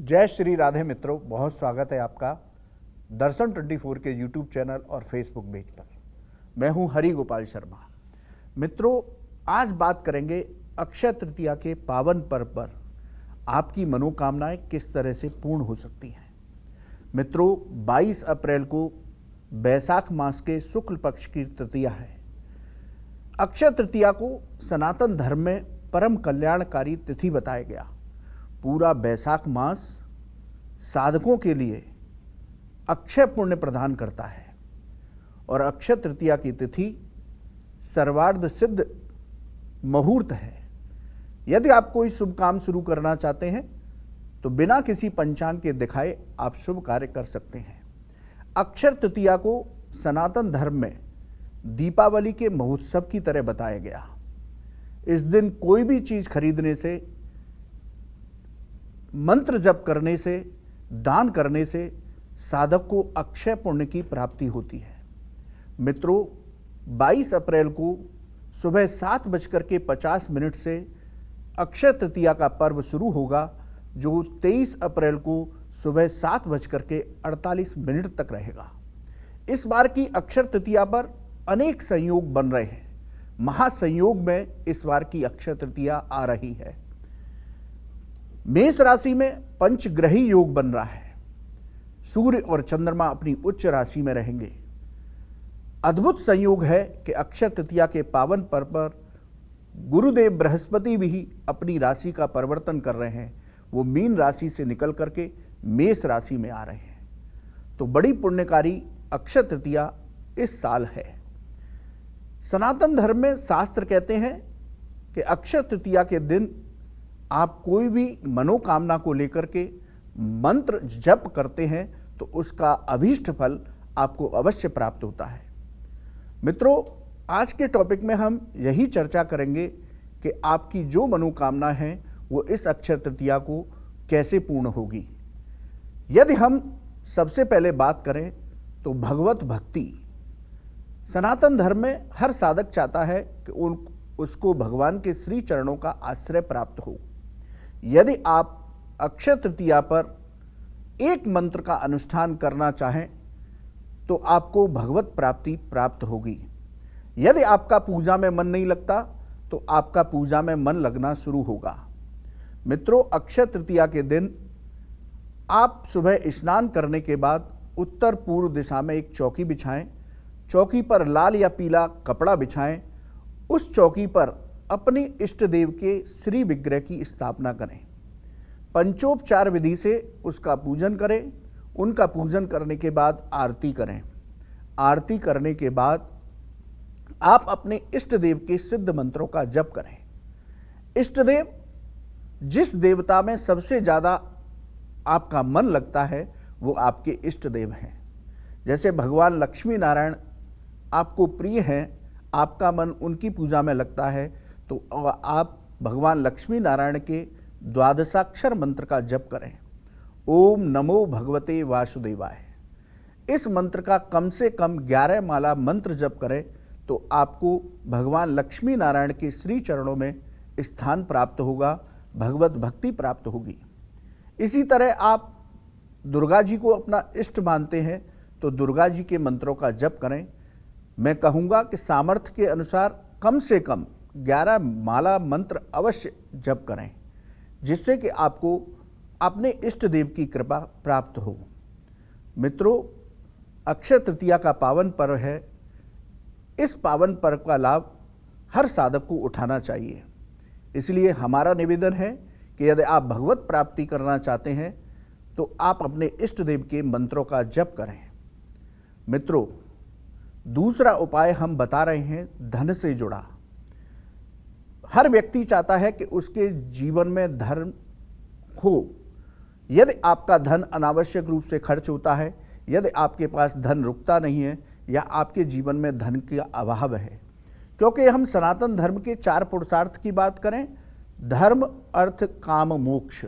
जय श्री राधे मित्रों, बहुत स्वागत है आपका दर्शन 24 के यूट्यूब चैनल और फेसबुक पेज पर। मैं हूं हरि गोपाल शर्मा। मित्रों, आज बात करेंगे अक्षय तृतीया के पावन पर्व पर आपकी मनोकामनाएं किस तरह से पूर्ण हो सकती हैं। मित्रों, 22 अप्रैल को बैसाख मास के शुक्ल पक्ष की तृतीया है। अक्षय तृतीया को सनातन धर्म में परम कल्याणकारी तिथि बताया गया। पूरा बैसाख मास साधकों के लिए अक्षय पुण्य प्रदान करता है और अक्षय तृतीया की तिथि सर्वार्थ सिद्ध मुहूर्त है। यदि आप कोई शुभ काम शुरू करना चाहते हैं तो बिना किसी पंचांग के दिखाए आप शुभ कार्य कर सकते हैं। अक्षय तृतीया को सनातन धर्म में दीपावली के महोत्सव की तरह बताया गया। इस दिन कोई भी चीज खरीदने से, मंत्र जप करने से, दान करने से साधक को अक्षय पुण्य की प्राप्ति होती है। मित्रों, 22 अप्रैल को सुबह 7:50 से अक्षय तृतीया का पर्व शुरू होगा, जो 23 अप्रैल को सुबह 7:48 तक रहेगा। इस बार की अक्षय तृतीया पर अनेक संयोग बन रहे हैं। महासंयोग में इस बार की अक्षय तृतीया आ रही है। मेष राशि में पंचग्रही योग बन रहा है। सूर्य और चंद्रमा अपनी उच्च राशि में रहेंगे। अद्भुत संयोग है कि अक्षय तृतीया के पावन पर्व पर गुरुदेव बृहस्पति भी अपनी राशि का परिवर्तन कर रहे हैं। वो मीन राशि से निकल करके मेष राशि में आ रहे हैं। तो बड़ी पुण्यकारी अक्षय तृतीया इस साल है। सनातन धर्म में शास्त्र कहते हैं कि अक्षय तृतीया के दिन आप कोई भी मनोकामना को लेकर के मंत्र जप करते हैं तो उसका अभीष्ट फल आपको अवश्य प्राप्त होता है। मित्रों, आज के टॉपिक में हम यही चर्चा करेंगे कि आपकी जो मनोकामना है वो इस अक्षय तृतीया को कैसे पूर्ण होगी। यदि हम सबसे पहले बात करें तो भगवत भक्ति। सनातन धर्म में हर साधक चाहता है कि उसको भगवान के श्री चरणों का आश्रय प्राप्त हो। यदि आप अक्षय तृतीया पर एक मंत्र का अनुष्ठान करना चाहें तो आपको भगवत प्राप्ति प्राप्त होगी। यदि आपका पूजा में मन नहीं लगता तो आपका पूजा में मन लगना शुरू होगा। मित्रों, अक्षय तृतीया के दिन आप सुबह स्नान करने के बाद उत्तर पूर्व दिशा में एक चौकी बिछाएं। चौकी पर लाल या पीला कपड़ा बिछाएं। उस चौकी पर अपने इष्ट देव के श्री विग्रह की स्थापना करें। पंचोपचार विधि से उसका पूजन करें। उनका पूजन करने के बाद आरती करें। आरती करने के बाद आप अपने इष्ट देव के सिद्ध मंत्रों का जप करें। इष्ट देव, जिस देवता में सबसे ज़्यादा आपका मन लगता है वो आपके इष्ट देव हैं। जैसे भगवान लक्ष्मी नारायण आपको प्रिय हैं, आपका मन उनकी पूजा में लगता है, तो आप भगवान लक्ष्मी नारायण के द्वादशाक्षर मंत्र का जप करें। ओम नमो भगवते वासुदेवाय। इस मंत्र का कम से कम 11 माला मंत्र जप करें तो आपको भगवान लक्ष्मी नारायण के श्री चरणों में स्थान प्राप्त होगा, भगवत भक्ति प्राप्त होगी। इसी तरह आप दुर्गा जी को अपना इष्ट मानते हैं तो दुर्गा जी के मंत्रों का जप करें। मैं कहूँगा कि सामर्थ्य के अनुसार कम से कम 11 माला मंत्र अवश्य जप करें, जिससे कि आपको अपने इष्ट देव की कृपा प्राप्त हो। मित्रों, अक्षय तृतीया का पावन पर्व है। इस पावन पर्व का लाभ हर साधक को उठाना चाहिए। इसलिए हमारा निवेदन है कि यदि आप भगवत प्राप्ति करना चाहते हैं तो आप अपने इष्ट देव के मंत्रों का जप करें। मित्रों, दूसरा उपाय हम बता रहे हैं धन से जुड़ा। हर व्यक्ति चाहता है कि उसके जीवन में धन हो। यदि आपका धन अनावश्यक रूप से खर्च होता है, यदि आपके पास धन रुकता नहीं है या आपके जीवन में धन का अभाव है, क्योंकि हम सनातन धर्म के 4 पुरुषार्थ की बात करें, धर्म अर्थ काम मोक्ष,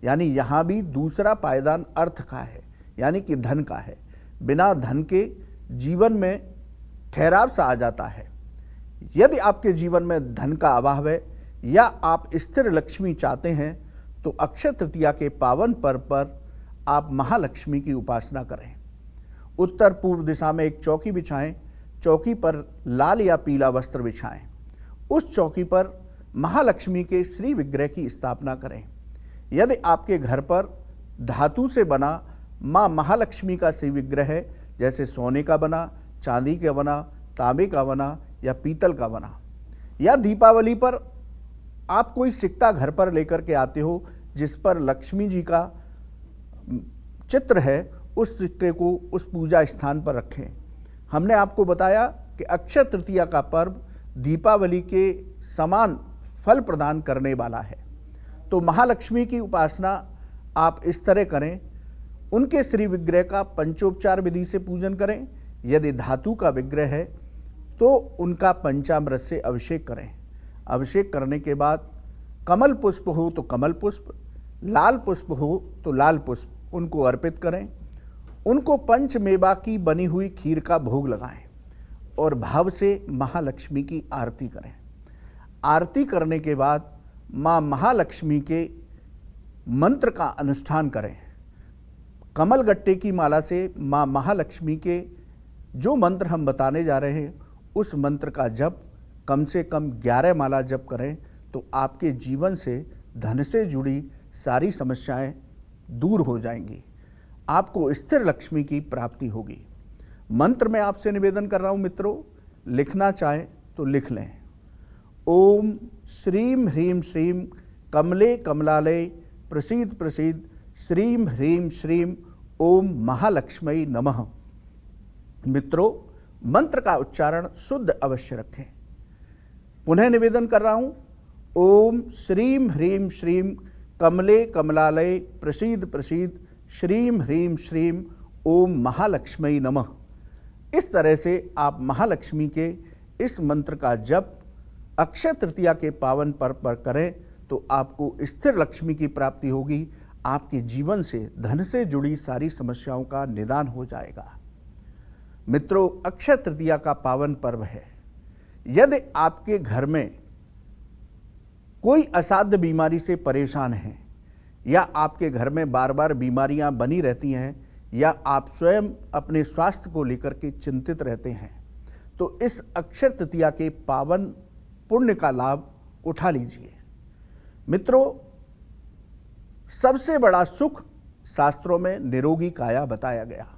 यानी यहाँ भी दूसरा पायदान अर्थ का है, यानी कि धन का है। बिना धन के जीवन में ठहराव सा आ जाता है। यदि आपके जीवन में धन का अभाव है या आप स्थिर लक्ष्मी चाहते हैं तो अक्षय तृतीया के पावन पर्व पर आप महालक्ष्मी की उपासना करें। उत्तर पूर्व दिशा में एक चौकी बिछाएं, चौकी पर लाल या पीला वस्त्र बिछाएं। उस चौकी पर महालक्ष्मी के श्री विग्रह की स्थापना करें। यदि आपके घर पर धातु से बना माँ महालक्ष्मी का श्री विग्रह है, जैसे सोने का बना, चांदी का बना, तांबे का बना या पीतल का बना, या दीपावली पर आप कोई सिक्का घर पर लेकर के आते हो जिस पर लक्ष्मी जी का चित्र है, उस सिक्के को उस पूजा स्थान पर रखें। हमने आपको बताया कि अक्षय तृतीया का पर्व दीपावली के समान फल प्रदान करने वाला है। तो महालक्ष्मी की उपासना आप इस तरह करें, उनके श्री विग्रह का पंचोपचार विधि से पूजन करें। यदि धातु का विग्रह है तो उनका पंचामृत से अभिषेक करें। अभिषेक करने के बाद कमल पुष्प हो तो कमल पुष्प, लाल पुष्प हो तो लाल पुष्प उनको अर्पित करें। उनको पंचमेवा की बनी हुई खीर का भोग लगाएं और भाव से महालक्ष्मी की आरती करें। आरती करने के बाद माँ महालक्ष्मी के मंत्र का अनुष्ठान करें। कमल गट्टे की माला से माँ महालक्ष्मी के जो मंत्र हम बताने जा रहे हैं उस मंत्र का जप कम से कम 11 माला जप करें तो आपके जीवन से धन से जुड़ी सारी समस्याएं दूर हो जाएंगी। आपको स्थिर लक्ष्मी की प्राप्ति होगी। मंत्र में आपसे निवेदन कर रहा हूं मित्रों, लिखना चाहें तो लिख लें। ओम श्रीम ह्रीम श्रीम कमले कमलालय प्रसीद प्रसीद श्रीम ह्रीम श्रीम ओम महालक्ष्मी नमः। मित्रों, मंत्र का उच्चारण शुद्ध अवश्य रखें। पुनः निवेदन कर रहा हूं, ओम श्रीम ह्रीम श्रीम कमले कमलालय प्रसीद प्रसीद श्रीम ह्रीम श्रीम ओम महालक्ष्मी नमः। इस तरह से आप महालक्ष्मी के इस मंत्र का जप अक्षय तृतीया के पावन पर्व पर करें तो आपको स्थिर लक्ष्मी की प्राप्ति होगी। आपके जीवन से धन से जुड़ी सारी समस्याओं का निदान हो जाएगा। मित्रों, अक्षय तृतीया का पावन पर्व है। यदि आपके घर में कोई असाध्य बीमारी से परेशान हैं या आपके घर में बार बार बीमारियां बनी रहती हैं या आप स्वयं अपने स्वास्थ्य को लेकर के चिंतित रहते हैं तो इस अक्षय तृतीया के पावन पुण्य का लाभ उठा लीजिए। मित्रों, सबसे बड़ा सुख शास्त्रों में निरोगी काया बताया गया।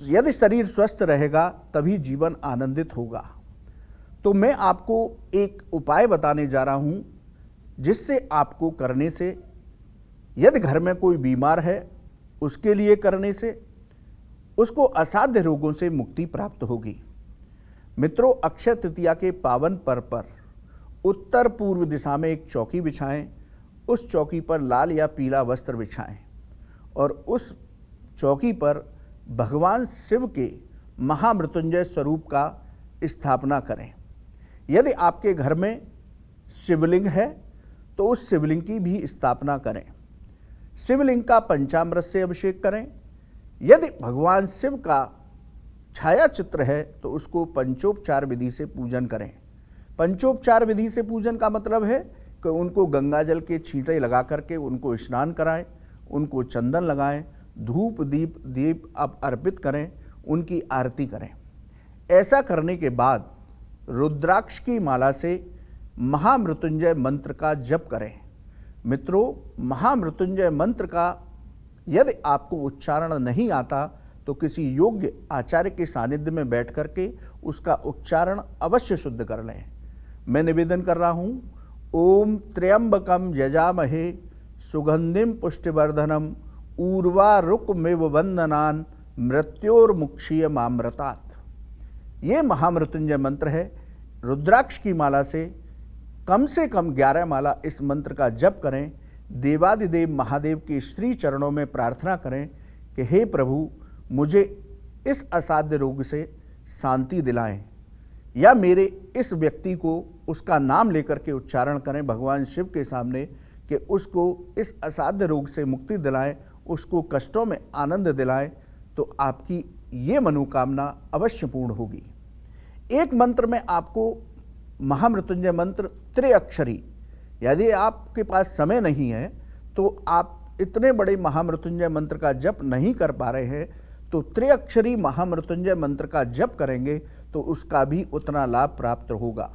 यदि शरीर स्वस्थ रहेगा तभी जीवन आनंदित होगा। तो मैं आपको एक उपाय बताने जा रहा हूं जिससे आपको करने से, यदि घर में कोई बीमार है उसके लिए करने से उसको असाध्य रोगों से मुक्ति प्राप्त होगी। मित्रों, अक्षय तृतीया के पावन पर्व पर उत्तर पूर्व दिशा में एक चौकी बिछाएं। उस चौकी पर लाल या पीला वस्त्र बिछाएं और उस चौकी पर भगवान शिव के महामृत्युंजय स्वरूप का स्थापना करें। यदि आपके घर में शिवलिंग है तो उस शिवलिंग की भी स्थापना करें। शिवलिंग का पंचामृत से अभिषेक करें। यदि भगवान शिव का छाया चित्र है तो उसको पंचोपचार विधि से पूजन करें। पंचोपचार विधि से पूजन का मतलब है कि उनको गंगा जल के छींटे लगा करके उनको स्नान कराएं, उनको चंदन लगाएं, धूप दीप आप अर्पित करें, उनकी आरती करें। ऐसा करने के बाद रुद्राक्ष की माला से महामृत्युंजय मंत्र का जप करें। मित्रों, महामृत्युंजय मंत्र का यदि आपको उच्चारण नहीं आता तो किसी योग्य आचार्य के सानिध्य में बैठ करके उसका उच्चारण अवश्य शुद्ध कर लें। मैं निवेदन कर रहा हूँ, ओम त्र्यंबकम यजामहे सुगंधिम पुष्टिवर्धनम उर्वारुकमिव वंदनान मृत्योर्मुक्षीयमामृतात्। ये महामृत्युंजय मंत्र है। रुद्राक्ष की माला से कम 11 माला इस मंत्र का जप करें। देवादिदेव महादेव के श्री चरणों में प्रार्थना करें कि हे प्रभु, मुझे इस असाध्य रोग से शांति दिलाएं, या मेरे इस व्यक्ति को उसका नाम लेकर के उच्चारण करें भगवान शिव के सामने कि उसको इस असाध्य रोग से मुक्ति दिलाएं, उसको कष्टों में आनंद दिलाएं, तो आपकी ये मनोकामना अवश्य पूर्ण होगी। एक मंत्र में आपको महामृत्युंजय मंत्र त्रिअक्षरी यदि आपके पास समय नहीं है तो आप इतने बड़े महामृत्युंजय मंत्र का जप नहीं कर पा रहे हैं, तो त्रिअक्षरी महामृत्युंजय मंत्र का जप करेंगे तो उसका भी उतना लाभ प्राप्त होगा।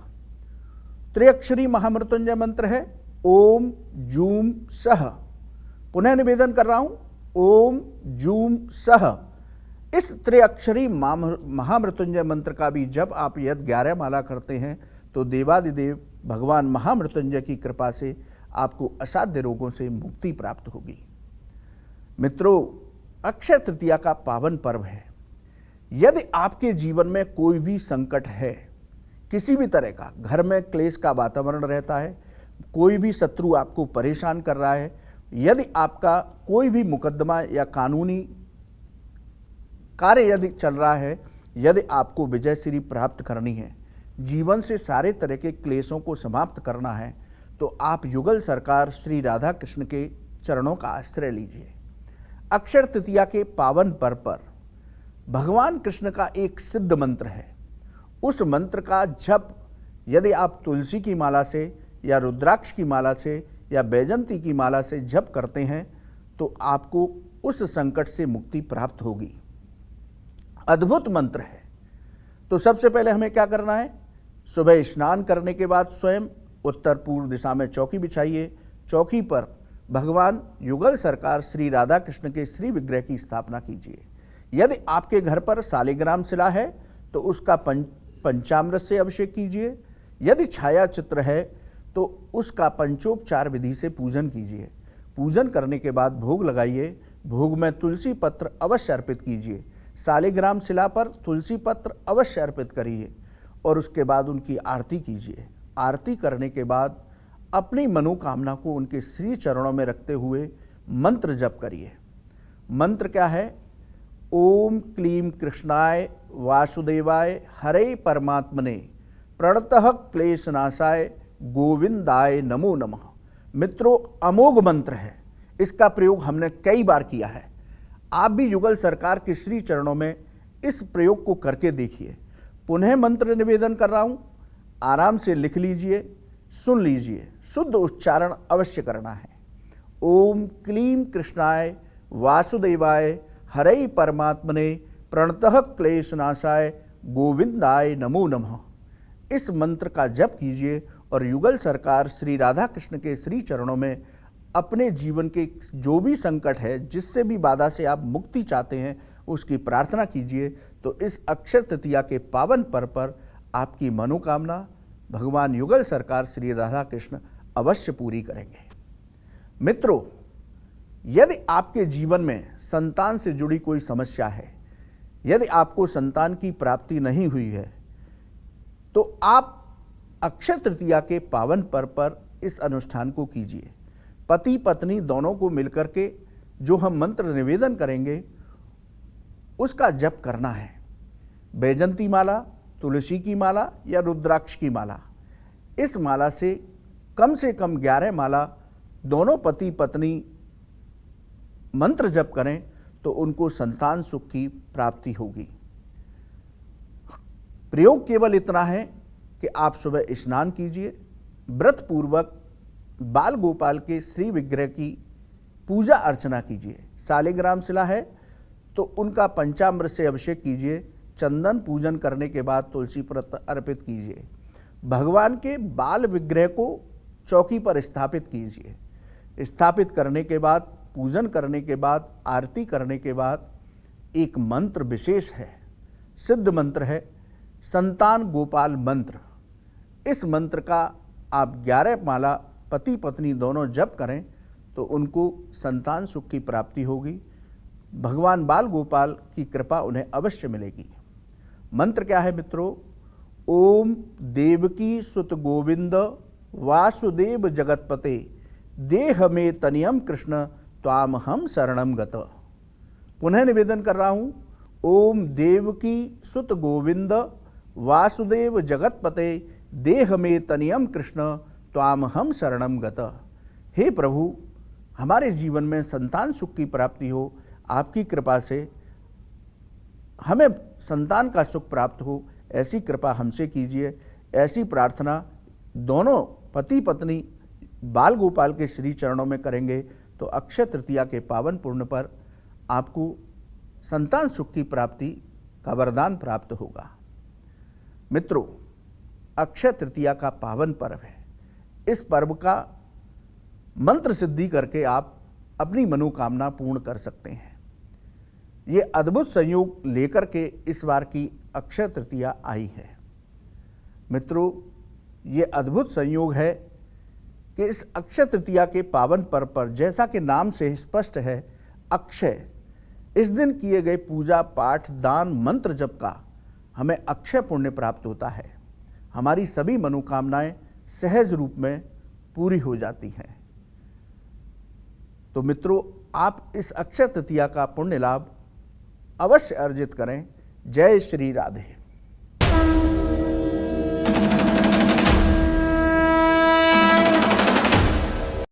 त्रिअक्षरी महामृत्युंजय मंत्र है ओम जूम सह। पुनः निवेदन कर रहा हूं, ओम जूम सह। इस त्रिअक्षरी महामृत्युंजय मंत्र का भी जब आप यदि 11 माला करते हैं तो देवादिदेव भगवान महामृत्युंजय की कृपा से आपको असाध्य रोगों से मुक्ति प्राप्त होगी। मित्रों, अक्षय तृतीया का पावन पर्व है। यदि आपके जीवन में कोई भी संकट है, किसी भी तरह का, घर में क्लेश का वातावरण रहता है, कोई भी शत्रु आपको परेशान कर रहा है, यदि आपका कोई भी मुकदमा या कानूनी कार्य यदि चल रहा है, यदि आपको विजयश्री प्राप्त करनी है, जीवन से सारे तरह के क्लेशों को समाप्त करना है, तो आप युगल सरकार श्री राधा कृष्ण के चरणों का आश्रय लीजिए। अक्षय तृतीया के पावन पर्व पर भगवान कृष्ण का एक सिद्ध मंत्र है, उस मंत्र का जप यदि आप तुलसी की माला से या रुद्राक्ष की माला से या बैजंती की माला से जप करते हैं तो आपको उस संकट से मुक्ति प्राप्त होगी। अद्भुत मंत्र है। तो सबसे पहले हमें क्या करना है, सुबह स्नान करने के बाद स्वयं उत्तर पूर्व दिशा में चौकी बिछाइए। चौकी पर भगवान युगल सरकार श्री राधा कृष्ण के श्री विग्रह की स्थापना कीजिए। यदि आपके घर पर शालिग्राम शिला है तो उसका पंचामृत से अभिषेक कीजिए। यदि छाया चित्र है तो उसका पंचोपचार विधि से पूजन कीजिए। पूजन करने के बाद भोग लगाइए। भोग में तुलसी पत्र अवश्य अर्पित कीजिए। शालिग्राम शिला पर तुलसी पत्र अवश्य अर्पित करिए और उसके बाद उनकी आरती कीजिए। आरती करने के बाद अपनी मनोकामना को उनके श्री चरणों में रखते हुए मंत्र जप करिए। मंत्र क्या है, ओम क्लीं कृष्णाय वासुदेवाय हरे परमात्मने प्रणतः क्लेशनाशाय गोविंदाय नमो नमः। मित्रों, अमोघ मंत्र है, इसका प्रयोग हमने कई बार किया है। आप भी युगल सरकार के श्री चरणों में इस प्रयोग को करके देखिए। पुनः मंत्र निवेदन कर रहा हूं, आराम से लिख लीजिए, सुन लीजिए, शुद्ध उच्चारण अवश्य करना है। ओम क्लीं कृष्णाय वासुदेवाय हरे परमात्मने प्रणतः क्लेशनाशाय गोविंदाय नमो नमः। इस मंत्र का जप कीजिए और युगल सरकार श्री राधा कृष्ण के श्री चरणों में अपने जीवन के जो भी संकट है, जिससे भी बाधा से आप मुक्ति चाहते हैं, उसकी प्रार्थना कीजिए। तो इस अक्षय तृतीया के पावन पर्व पर आपकी मनोकामना भगवान युगल सरकार श्री राधा कृष्ण अवश्य पूरी करेंगे। मित्रों, यदि आपके जीवन में संतान से जुड़ी कोई समस्या है, यदि आपको संतान की प्राप्ति नहीं हुई है, तो आप अक्षय तृतीया के पावन पर्व पर इस अनुष्ठान को कीजिए। पति पत्नी दोनों को मिलकर के जो हम मंत्र निवेदन करेंगे उसका जप करना है। बैजंती माला, तुलसी की माला या रुद्राक्ष की माला, इस माला से कम 11 माला दोनों पति पत्नी मंत्र जप करें तो उनको संतान सुख की प्राप्ति होगी। प्रयोग केवल इतना है कि आप सुबह स्नान कीजिए, व्रत पूर्वक बाल गोपाल के श्री विग्रह की पूजा अर्चना कीजिए। शालिग्राम शिला है तो उनका पंचामृत से अभिषेक कीजिए। चंदन पूजन करने के बाद तुलसी पत्र अर्पित कीजिए। भगवान के बाल विग्रह को चौकी पर स्थापित कीजिए। स्थापित करने के बाद, पूजन करने के बाद, आरती करने के बाद एक मंत्र विशेष है, सिद्ध मंत्र है, संतान गोपाल मंत्र। इस मंत्र का आप 11 माला पति पत्नी दोनों जप करें तो उनको संतान सुख की प्राप्ति होगी। भगवान बाल गोपाल की कृपा उन्हें अवश्य मिलेगी। मंत्र क्या है मित्रों, ओम देवकी सुत गोविंद वासुदेव जगतपते देह में तनियम कृष्ण त्वाम हम शरणम गत। पुनः निवेदन कर रहा हूँ, ओम देवकी सुत गोविंद वासुदेव जगतपते देह में तनियम कृष्ण त्वाम हम शरणम गत। हे प्रभु, हमारे जीवन में संतान सुख की प्राप्ति हो, आपकी कृपा से हमें संतान का सुख प्राप्त हो, ऐसी कृपा हमसे कीजिए। ऐसी प्रार्थना दोनों पति पत्नी बाल गोपाल के श्री चरणों में करेंगे तो अक्षय तृतीया के पावन पुण्य पर आपको संतान सुख की प्राप्ति का वरदान प्राप्त होगा। मित्रों, अक्षय तृतीया का पावन पर्व है। इस पर्व का मंत्र सिद्धि करके आप अपनी मनोकामना पूर्ण कर सकते हैं। ये अद्भुत संयोग लेकर के इस बार की अक्षय तृतीया आई है। मित्रों, ये अद्भुत संयोग है कि इस अक्षय तृतीया के पावन पर्व पर, जैसा कि नाम से स्पष्ट है, अक्षय, इस दिन किए गए पूजा पाठ दान मंत्र जप का हमें अक्षय पुण्य प्राप्त होता है। हमारी सभी मनोकामनाएं सहज रूप में पूरी हो जाती हैं। तो मित्रों, आप इस अक्षय तृतीया का पुण्य लाभ अवश्य अर्जित करें। जय श्री राधे।